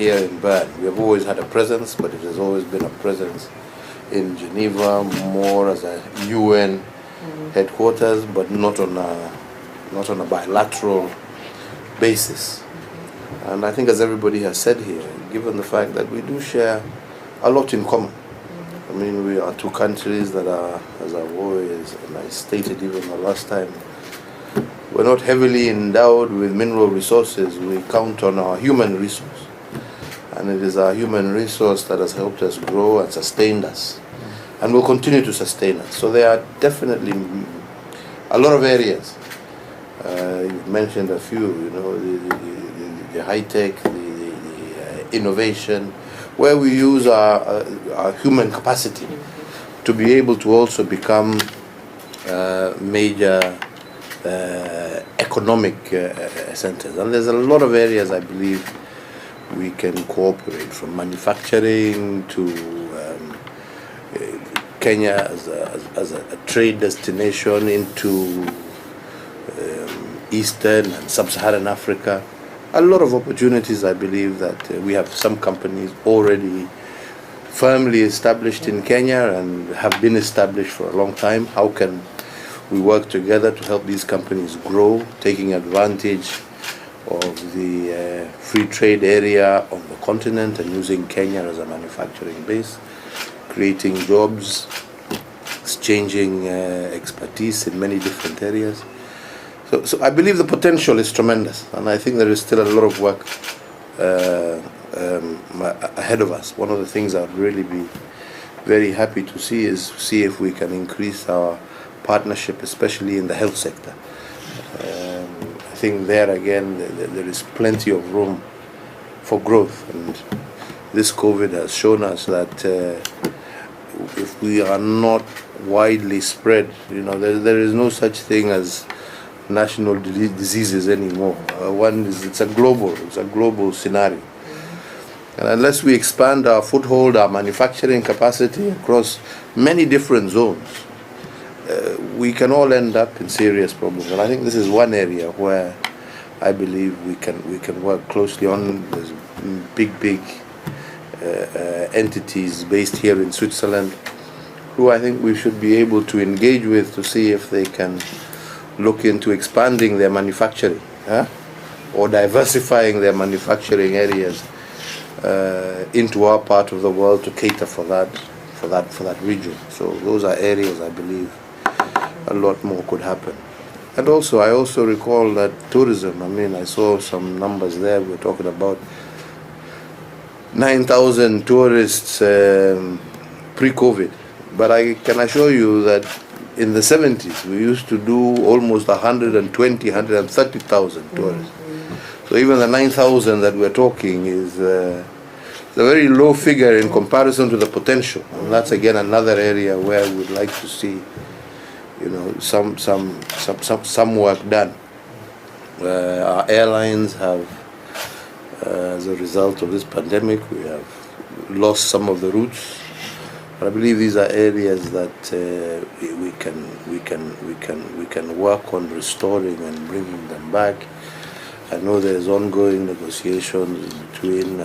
here in Bern. We have always had a presence, but it has always been a presence in Geneva, more as a UN headquarters, but not on a bilateral basis. And I think, as everybody has said here, given the fact that we do share a lot in common. I mean, we are two countries that are, as I've always, and I stated even the last time, we're not heavily endowed with mineral resources. We count on our human resource. And it is our human resource that has helped us grow and sustained us, and will continue to sustain us. So there are definitely a lot of areas. You've mentioned a few, the high-tech, the innovation, where we use our human capacity to be able to also become major economic centers. And there's a lot of areas, I believe, we can cooperate, from manufacturing to Kenya as a trade destination into Eastern and Sub-Saharan Africa. A lot of opportunities. I believe that we have some companies already firmly established in Kenya and have been established for a long time. How can we work together to help these companies grow, taking advantage of the free trade area on the continent and using Kenya as a manufacturing base, creating jobs, exchanging expertise in many different areas. So I believe the potential is tremendous, and I think there is still a lot of work ahead of us. One of the things I'd really be very happy to see is if we can increase our partnership, especially in the health sector. I think there again there is plenty of room for growth, and this COVID has shown us that if we are not widely spread, there is no such thing as national diseases anymore. It's a global scenario, and unless we expand our foothold, our manufacturing capacity across many different zones, we can all end up in serious problems. And I think this is one area where I believe we can work closely on. There's big entities based here in Switzerland who I think we should be able to engage with to see if they can look into expanding their manufacturing, or diversifying their manufacturing areas into our part of the world to cater for that region. So those are areas I believe a lot more could happen. And I also recall that tourism, I saw some numbers there. We're talking about 9,000 tourists pre-COVID, but I can assure you that in the 70s we used to do almost 130,000 tourists. So even the 9,000 that we're talking is a very low figure in comparison to the potential, and that's again another area where we'd like to see some work done. Our airlines have, as a result of this pandemic, we have lost some of the routes. But I believe these are areas that we can work on restoring and bringing them back. I know there's ongoing negotiations between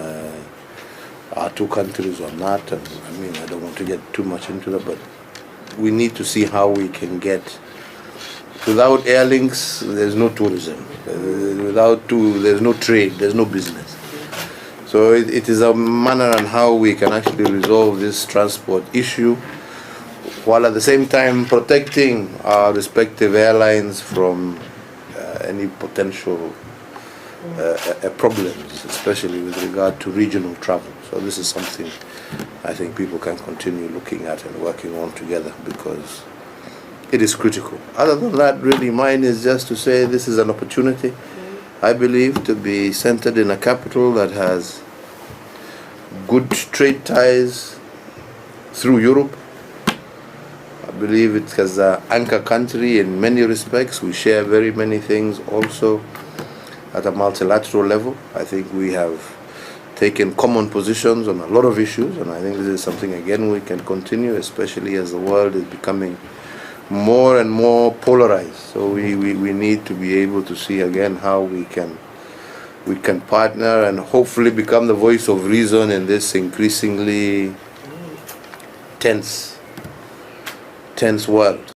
our two countries on that, and I don't want to get too much into that, but we need to see how we can get. Without air links, there's no tourism. There's no trade, there's no business. So it is a manner on how we can actually resolve this transport issue, while at the same time protecting our respective airlines from any potential problems, especially with regard to regional travel. So this is something I think people can continue looking at and working on together, because it is critical. Other than that, really, mine is just to say this is an opportunity, I believe, to be centered in a capital that has good trade ties through Europe. I believe it has an anchor country in many respects. We share very many things also at a multilateral level. I think we have taken common positions on a lot of issues, and I think this is something again we can continue, especially as the world is becoming more and more polarized. So we need to be able to see again how we can we can partner and hopefully become the voice of reason in this increasingly tense world.